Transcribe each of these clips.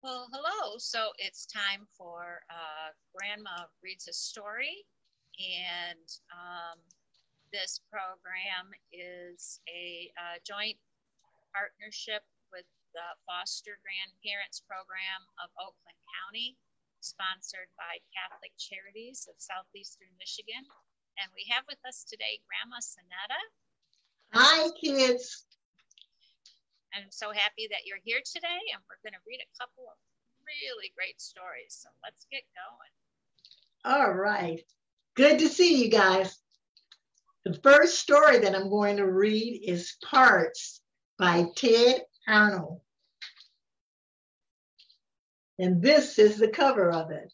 Well, hello. So it's time for Grandma Reads a Story. And this program is a joint partnership with the Foster Grandparents Program of Oakland County, sponsored by Catholic Charities of Southeastern Michigan. And we have with us today Grandma Sonetta. Hi, kids. I'm so happy that you're here today, and we're going to read a couple of really great stories. So let's get going. All right. Good to see you guys. The first story that I'm going to read is Parts by Tedd Arnold. And this is the cover of it.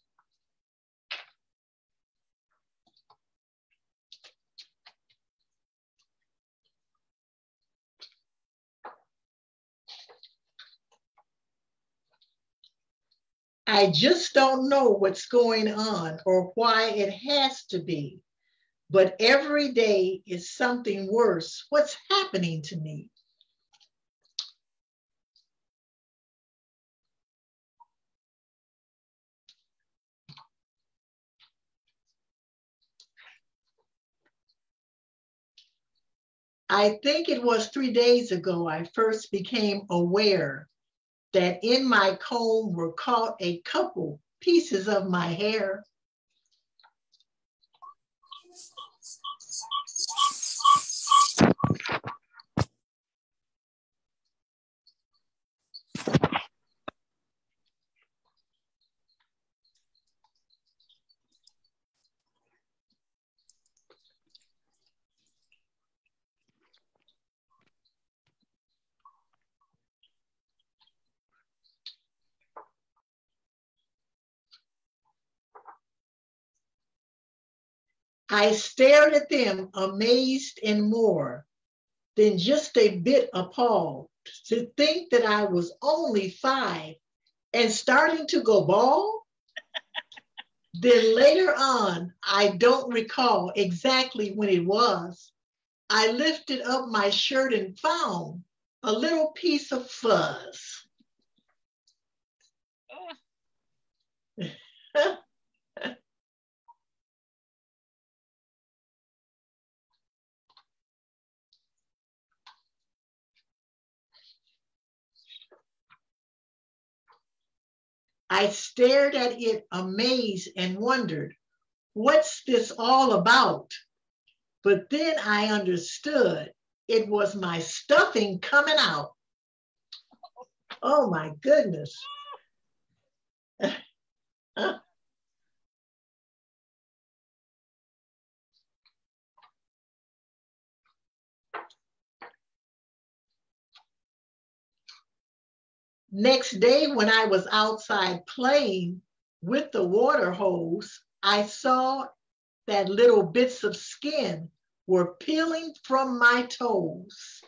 I just don't know what's going on or why it has to be, but every day is something worse. What's happening to me? I think it was 3 days ago I first became aware that in my comb were caught a couple pieces of my hair. I stared at them, amazed and more than just a bit appalled to think that I was only 5 and starting to go bald. Then later on, I don't recall exactly when it was, I lifted up my shirt and found a little piece of fuzz. Oh. I stared at it amazed and wondered, what's this all about? But then I understood it was my stuffing coming out. Oh my goodness. Next day, when I was outside playing with the water hose, I saw that little bits of skin were peeling from my toes.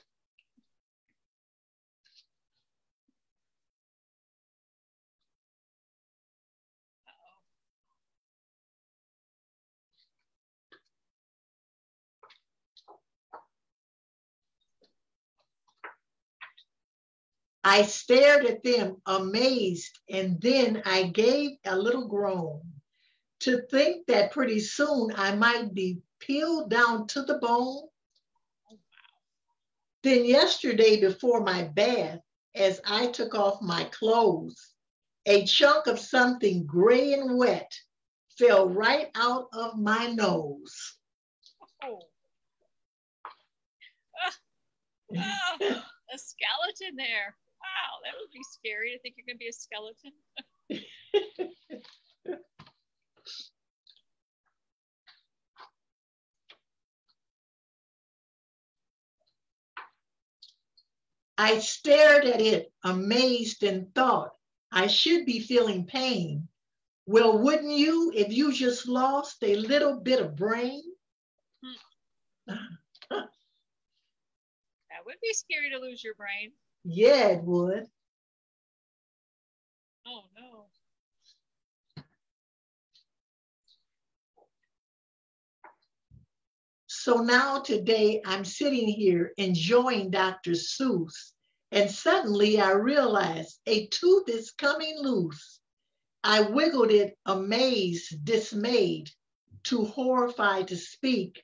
I stared at them amazed, and then I gave a little groan to think that pretty soon I might be peeled down to the bone. Then yesterday before my bath, as I took off my clothes, a chunk of something gray and wet fell right out of my nose. Oh. A skeleton there. Wow, that would be scary to think you're going to be a skeleton. I stared at it, amazed, and thought I should be feeling pain. Well, wouldn't you if you just lost a little bit of brain? That would be scary to lose your brain. Yeah, it would. Oh, no. So now today I'm sitting here enjoying Dr. Seuss And suddenly I realized a tooth is coming loose. I wiggled it, amazed, dismayed, too horrified to speak.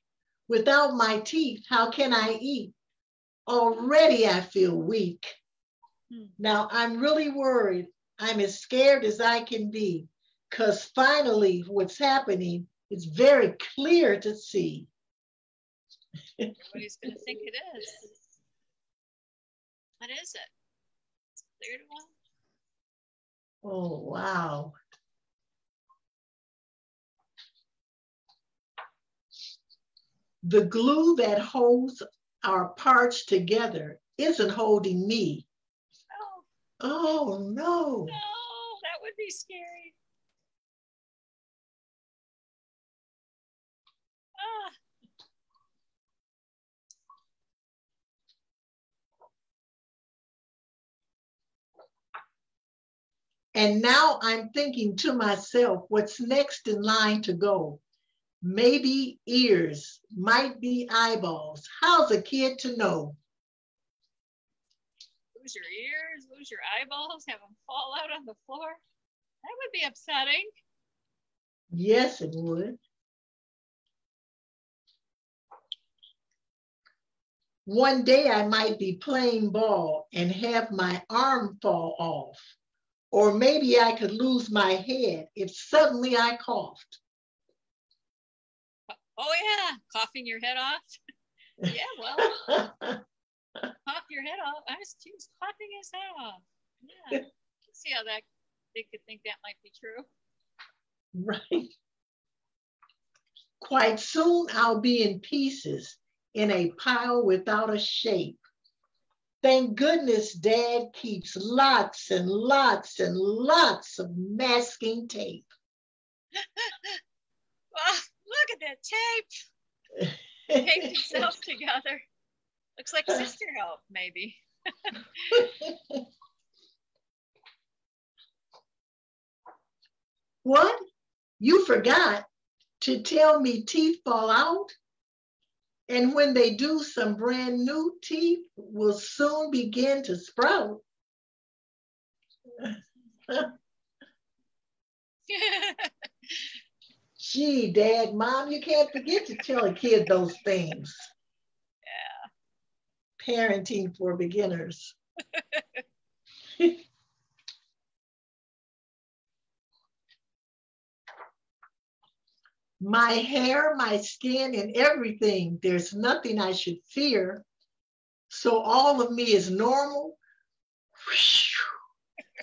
Without my teeth, how can I eat? Already I feel weak. Now I'm really worried. I'm as scared as I can be, because finally what's happening is very clear to see. Everybody's going to think it is. What is it? It's clear to one. Oh, wow. The glue that holds our parts together isn't holding me. Oh, no. No, that would be scary. Ah. And now I'm thinking to myself, what's next in line to go? Maybe ears, might be eyeballs. How's a kid to know? Lose your ears, lose your eyeballs, have them fall out on the floor. That would be upsetting. Yes, it would. One day I might be playing ball and have my arm fall off. Or maybe I could lose my head if suddenly I coughed. Oh yeah, coughing your head off. Yeah, well, cough your head off. He was coughing his head off. Yeah, see how that they could think that might be true. Right. Quite soon I'll be in pieces in a pile without a shape. Thank goodness Dad keeps lots and lots and lots of masking tape. Oh, look at that tape. Taped itself together. Looks like sister help, maybe. What? You forgot to tell me teeth fall out? And when they do, some brand new teeth will soon begin to sprout. Gee, Dad, Mom, you can't forget to tell a kid those things. Yeah. Parenting for beginners. My hair, my skin, and everything, there's nothing I should fear. So all of me is normal.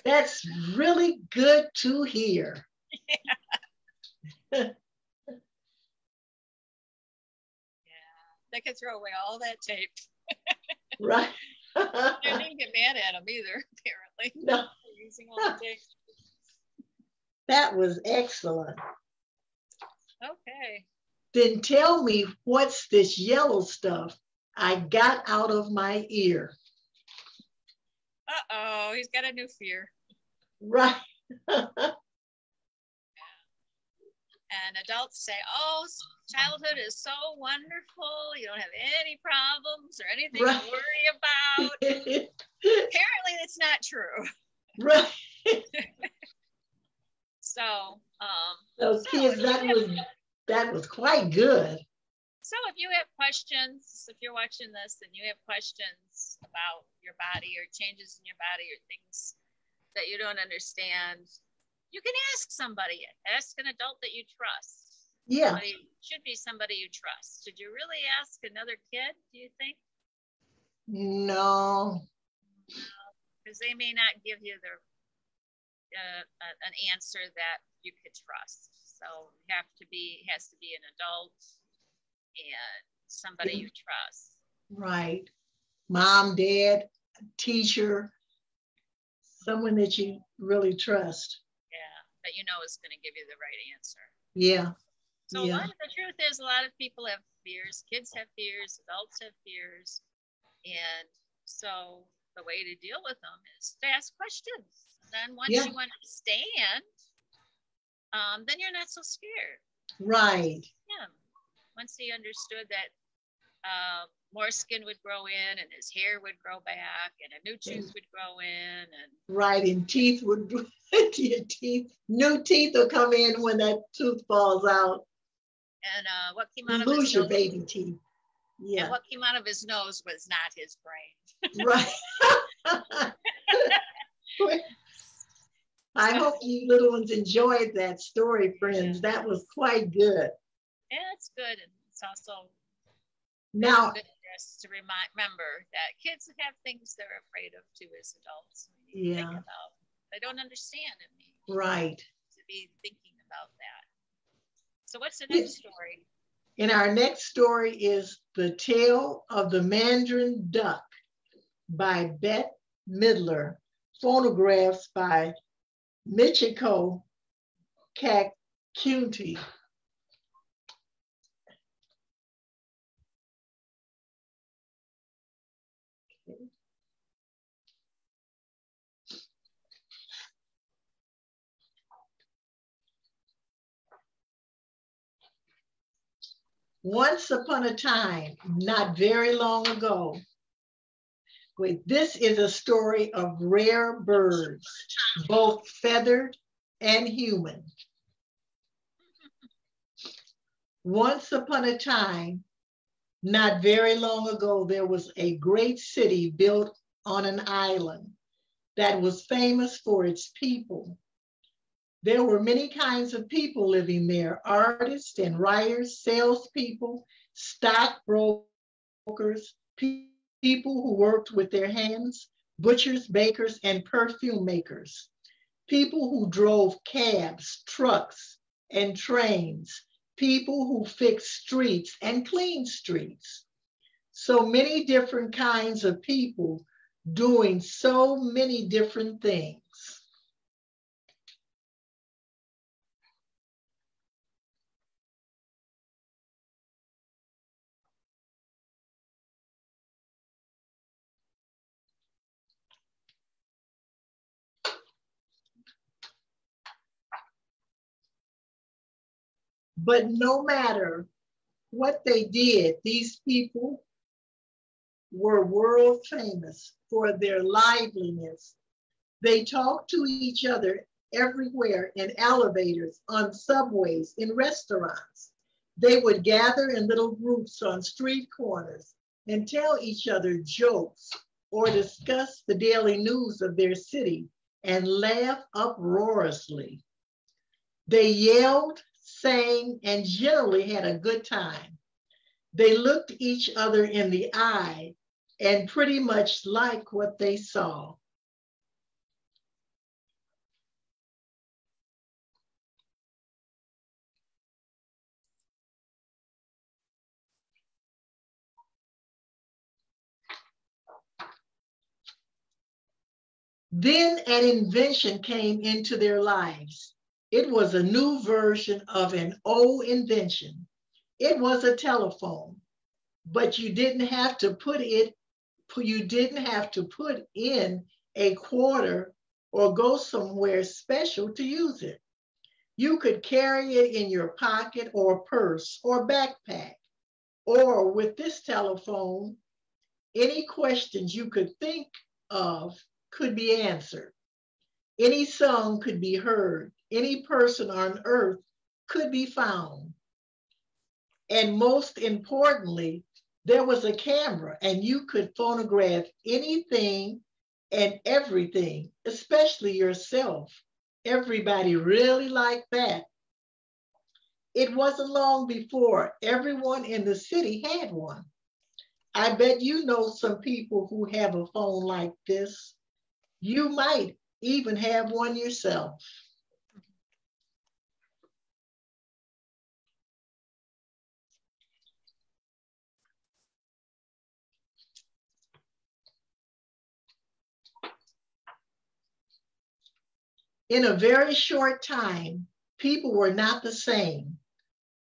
That's really good to hear. Yeah. They could throw away all that tape. Right. They didn't get mad at them either, apparently. No. They're using all the tape. That was excellent. Okay. Then tell me, what's this yellow stuff I got out of my ear? Uh-oh, he's got a new fear. Right. And adults say, oh, childhood is so wonderful. You don't have any problems or anything right. to worry about. Apparently, that's not true. Right. So kids, that was quite good. So if you have questions, if you're watching this and you have questions about your body or changes in your body or things that you don't understand, you can ask somebody. Ask an adult that you trust. Yeah. Should be somebody you trust. Should you really ask another kid, do you think? No. Because they may not give you an answer that you could trust. So it has to be an adult and somebody you trust. Right. Mom, dad, teacher, someone that you really trust. Yeah, that you know is going to give you the right answer. Yeah. So a lot of the truth is, a lot of people have fears. Kids have fears. Adults have fears. And so the way to deal with them is to ask questions. And then once you understand, then you're not so scared. Right. Yeah. Once he understood that more skin would grow in, and his hair would grow back, and a new tooth would grow in, and right, and teeth would new teeth will come in when that tooth falls out. And what came You out of his lose your nose, baby teeth. and Yeah. what came out of his nose was not his brain. Right. I hope you little ones enjoyed that story, friends. That was quite good. Yeah, it's good. And it's also Now, good just to remember that kids have things they're afraid of too as adults. Yeah. Think about, they don't understand it. Right. To be thinking about that. So what's the next story? And our next story is The Tale of the Mandarin Duck by Bette Midler, photographs by Michiko Kakunti. Once upon a time, not very long ago, this is a story of rare birds, both feathered and human. Once upon a time, not very long ago, there was a great city built on an island that was famous for its people. There were many kinds of people living there: artists and writers, salespeople, stockbrokers, people who worked with their hands, butchers, bakers, and perfume makers, people who drove cabs, trucks, and trains, people who fixed streets and cleaned streets. So many different kinds of people doing so many different things. But no matter what they did, these people were world famous for their liveliness. They talked to each other everywhere, in elevators, on subways, in restaurants. They would gather in little groups on street corners and tell each other jokes or discuss the daily news of their city and laugh uproariously. They yelled, sang, and generally had a good time. They looked each other in the eye and pretty much liked what they saw. Then an invention came into their lives. It was a new version of an old invention. It was a telephone, but you didn't have to put in a quarter or go somewhere special to use it. You could carry it in your pocket or purse or backpack. Or with this telephone, any questions you could think of could be answered. Any song could be heard. Any person on earth could be found. And most importantly, there was a camera and you could photograph anything and everything, especially yourself. Everybody really liked that. It wasn't long before everyone in the city had one. I bet you know some people who have a phone like this. You might even have one yourself. In a very short time, people were not the same.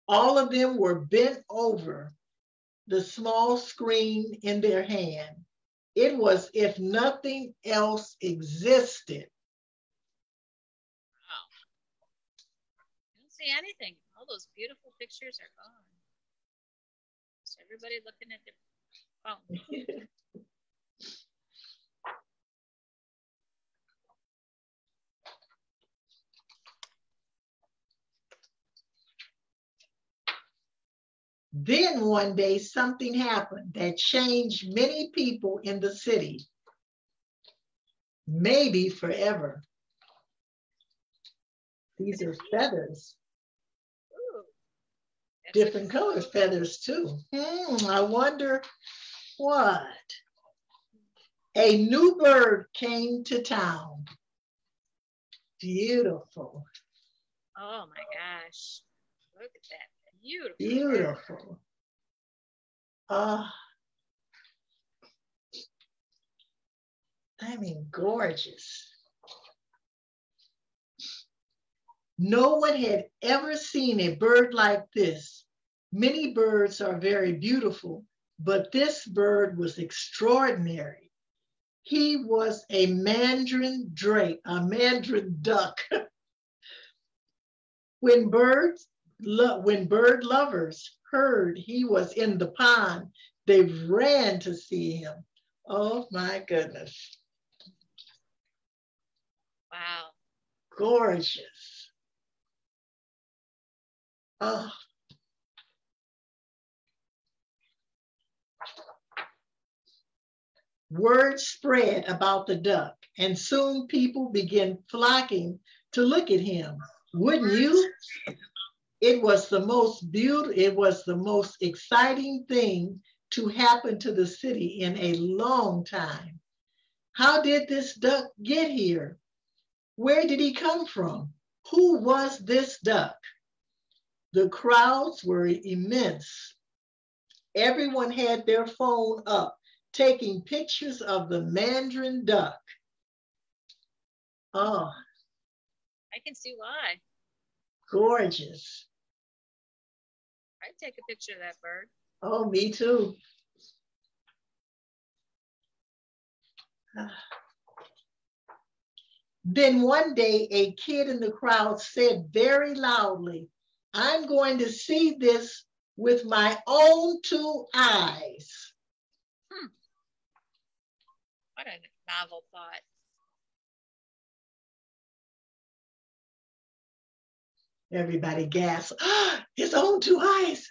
All of them were bent over the small screen in their hand. It was if nothing else existed. Wow. I don't see anything. All those beautiful pictures are gone. So everybody looking at Oh. Then one day something happened that changed many people in the city, maybe forever. These are feathers. Ooh. Different color feathers too. I wonder what. A new bird came to town. Beautiful. Oh my gosh. Look at that. Beautiful. Beautiful. I mean, gorgeous. No one had ever seen a bird like this. Many birds are very beautiful, but this bird was extraordinary. He was a Mandarin drake, a Mandarin duck. When bird lovers heard he was in the pond, they ran to see him. Oh my goodness. Wow. Gorgeous. Oh. Word spread about the duck, and soon people began flocking to look at him. Wouldn't you? It was the most beautiful, it was the most exciting thing to happen to the city in a long time. How did this duck get here? Where did he come from? Who was this duck? The crowds were immense. Everyone had their phone up, taking pictures of the Mandarin duck. Oh, I can see why. gorgeous. I'd take a picture of that bird. Oh, me too. Then one day, a kid in the crowd said very loudly, I'm going to see this with my own two eyes. What a novel thought. Everybody gasped, his own two eyes.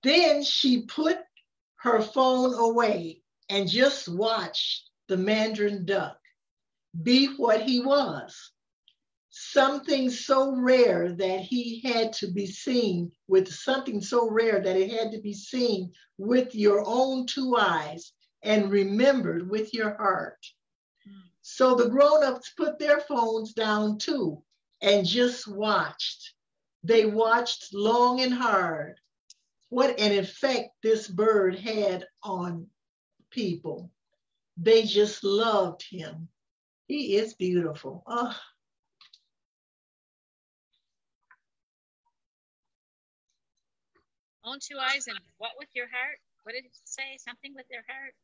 Then she put her phone away and just watched the Mandarin duck be what he was. Something so rare that he had to be seen with something so rare that it had to be seen with your own two eyes and remembered with your heart. So the grown-ups put their phones down too and just watched. They watched long and hard. What an effect this bird had on people. They just loved him. He is beautiful. Oh. Own two eyes and what with your heart? What did it say? Something with their heart?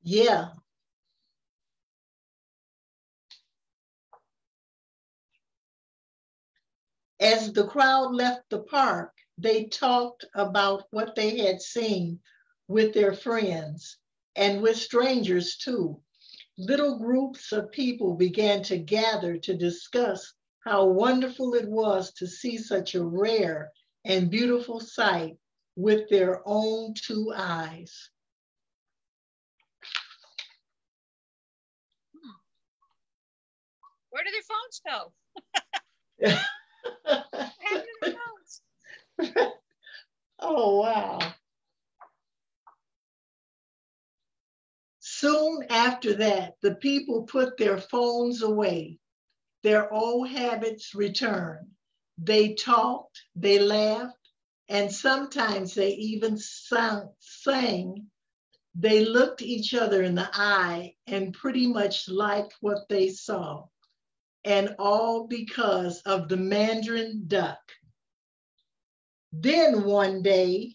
Yeah. As the crowd left the park, they talked about what they had seen with their friends and with strangers too. Little groups of people began to gather to discuss how wonderful it was to see such a rare and beautiful sight with their own two eyes. Where do their phones go? What happened to their phones? Oh, wow. Soon after that, the people put their phones away. Their old habits returned. They talked, they laughed, and sometimes they even sang. They looked each other in the eye and pretty much liked what they saw. And all because of the Mandarin duck. Then one day,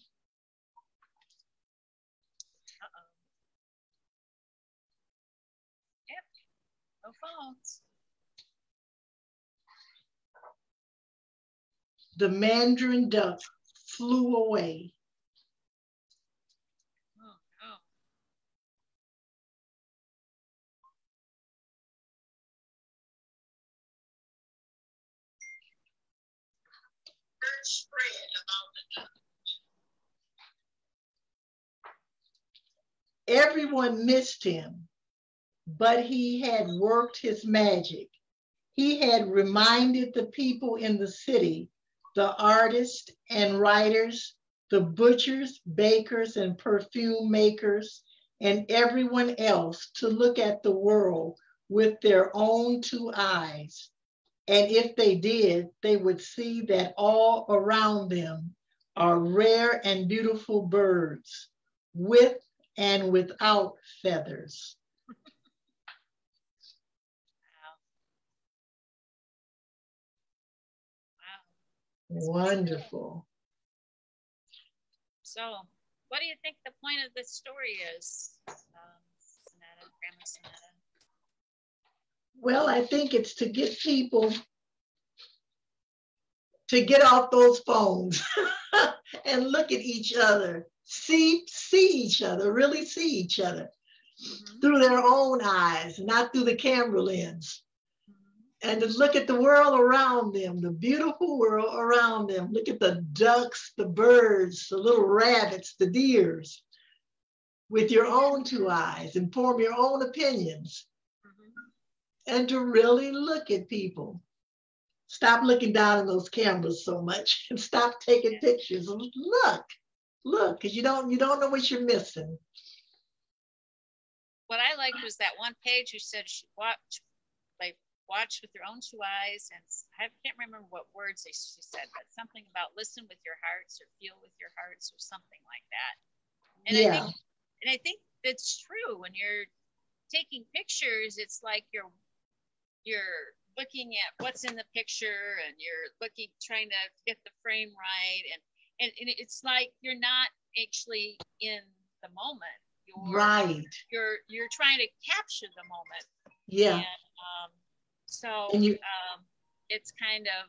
Yep, no phones. the Mandarin duck flew away. Oh, no. Spread about the duck. Everyone missed him, but he had worked his magic. He had reminded the people in the city, the artists and writers, the butchers, bakers, and perfume makers, and everyone else to look at the world with their own two eyes. And if they did, they would see that all around them are rare and beautiful birds, with and without feathers. Wow. Wonderful. So, what do you think the point of this story is, Grandma Sonata? Well, I think it's to get people to get off those phones and look at each other, see each other, really see each other through their own eyes, not through the camera lens. And to look at the world around them, the beautiful world around them. Look at the ducks, the birds, the little rabbits, the deers, with your own two eyes and form your own opinions. And to really look at people. Stop looking down in those cameras so much and stop taking pictures. Look, because you don't know what you're missing. What I liked was that one page you said watch with your own two eyes, and I can't remember what words she said, but something about listen with your hearts or feel with your hearts or something like that. And I think that's true. When you're taking pictures, it's like you're looking at what's in the picture, and you're trying to get the frame right, and it's like you're not actually in the moment. You're trying to capture the moment. Yeah. And, it's kind of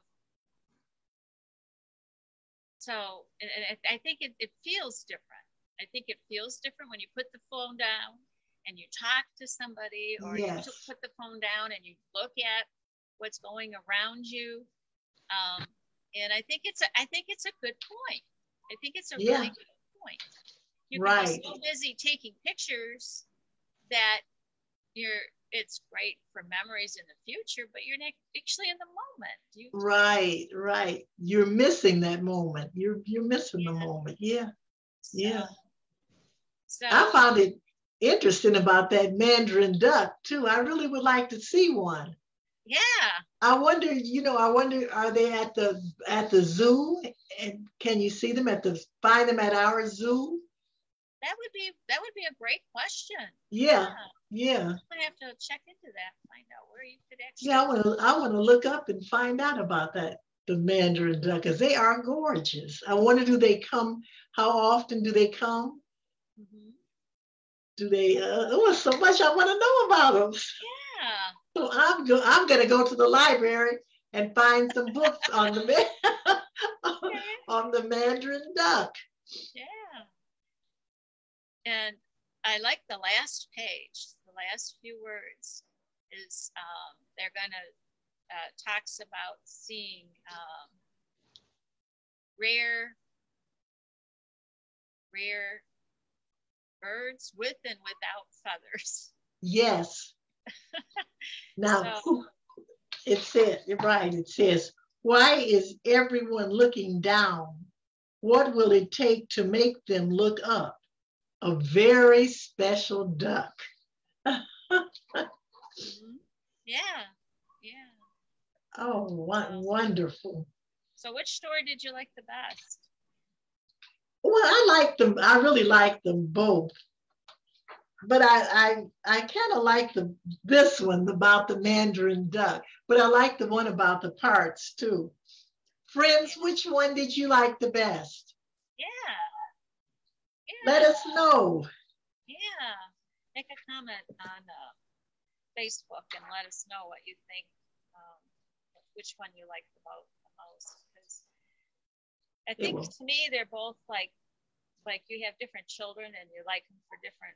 and I think it feels different. I think it feels different when you put the phone down and you talk to somebody, or you put the phone down and you look at what's going around you. And I think it's a good point. I think it's a really good point. You can be so busy taking pictures that it's great for memories in the future, but you're not actually in the moment. Right. You're missing that moment. You're missing the moment. So, I found it interesting about that Mandarin duck too. I really would like to see one. Yeah. I wonder, are they at the zoo? And can you see them find them at our zoo? That would be a great question. Yeah. I have to check into that and find out where you could actually. Yeah, I want to look up and find out about that, the Mandarin duck, because they are gorgeous. I wonder, do they come? How often do they come? Do they? So much I want to know about them. Yeah. So I'm going to go to the library and find some books on the on the Mandarin duck. Yeah. And I like the last page. The last few words is they're going to talks about seeing rare birds with and without feathers. Yes. Now, it says, why is everyone looking down? What will it take to make them look up? A very special duck. Yeah. Oh, wonderful. So which story did you like the best? Well, I really like them both. But I kind of like this one about the Mandarin duck, but I like the one about the parts too. Friends, which one did you like the best? Yeah. Let us know. Yeah. Make a comment on Facebook and let us know what you think, which one you liked the most. Because I think to me, they're both like you have different children and you like them for different,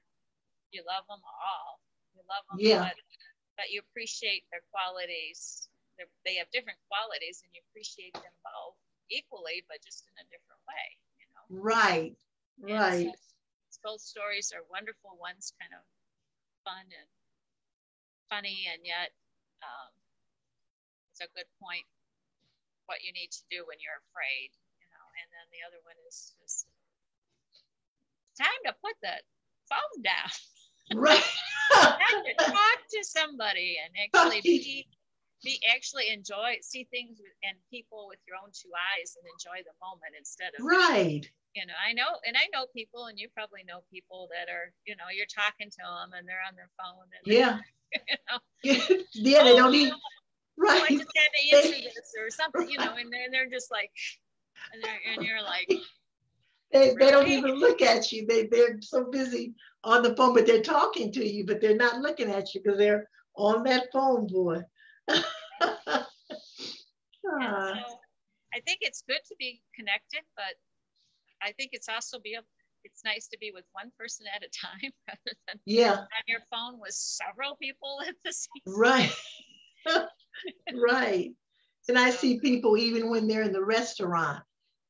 you love them all. You love them, Yeah. but you appreciate their qualities. They have different qualities and you appreciate them both equally, but just in a different way, you know? Right, right. So both stories are wonderful. One's kind of fun and funny, and yet it's a good point what you need to do when you're afraid, you know. And then the other one is just time to put the phone down. Right. Time to talk to somebody and actually actually see things and people with your own two eyes and enjoy the moment instead of right. You know, I know people, and you probably know people that are, you know, you're talking to them and they're on their phone. And yeah. You know, yeah, they don't need. Right. I just had to answer this or something, you know, and they're just like, and you're like, they don't even look at you. They're so busy on the phone, but they're talking to you, but they're not looking at you because they're on that phone, boy. So I think it's good to be connected, but I think it's also it's nice to be with one person at a time rather than on your phone with several people at the same time. Right. Right. And I see people even when they're in the restaurant,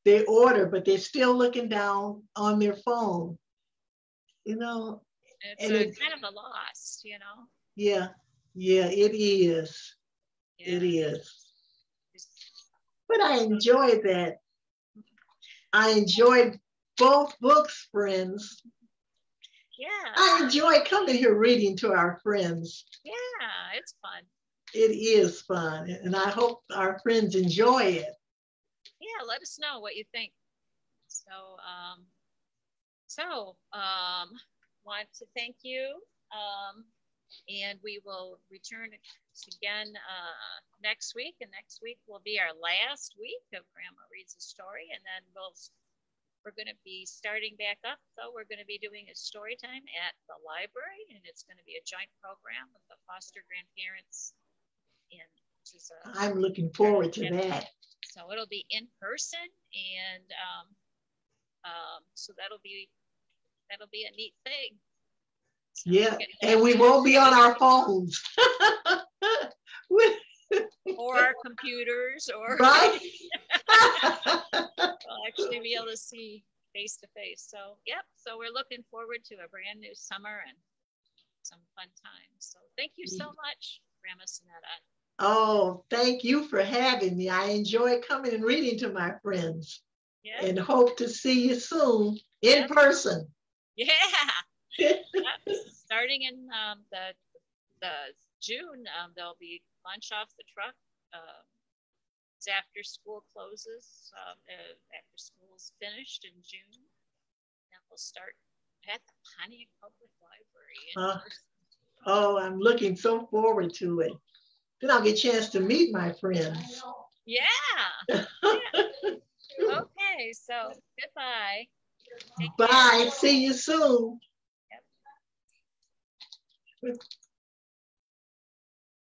they order, but they're still looking down on their phone. You know. It's kind of a loss, you know. Yeah. Yeah, it is. Yeah. It is. But I enjoyed that. I enjoyed both books, friends. Yeah. I enjoy coming here reading to our friends. Yeah, it's fun. It is fun, and I hope our friends enjoy it. Yeah, let us know what you think. So, want to thank you, and we will return again next week, and next week will be our last week of Grandma Reads a Story, and then we're going to be starting back up. So we're going to be doing a story time at the library, and it's going to be a joint program with the foster grandparents. And I'm looking forward to that. So it'll be in person, and so that'll be a neat thing. So yeah, and we won't be on our phones. Or our computers, or right. We'll actually be able to see face to face. So so we're looking forward to a brand new summer and some fun times. So thank you so much, Grandma Sonetta. Oh, thank you for having me. I enjoy coming and reading to my friends. And hope to see you soon in person. Yeah. Starting in the June, there'll be lunch off the truck. It's after school closes. After school's finished in June, and we'll start at the Pontiac Public Library. Oh, I'm looking so forward to it. Then I'll get a chance to meet my friends. Yeah. Okay, so goodbye. Bye. See you soon. Yep.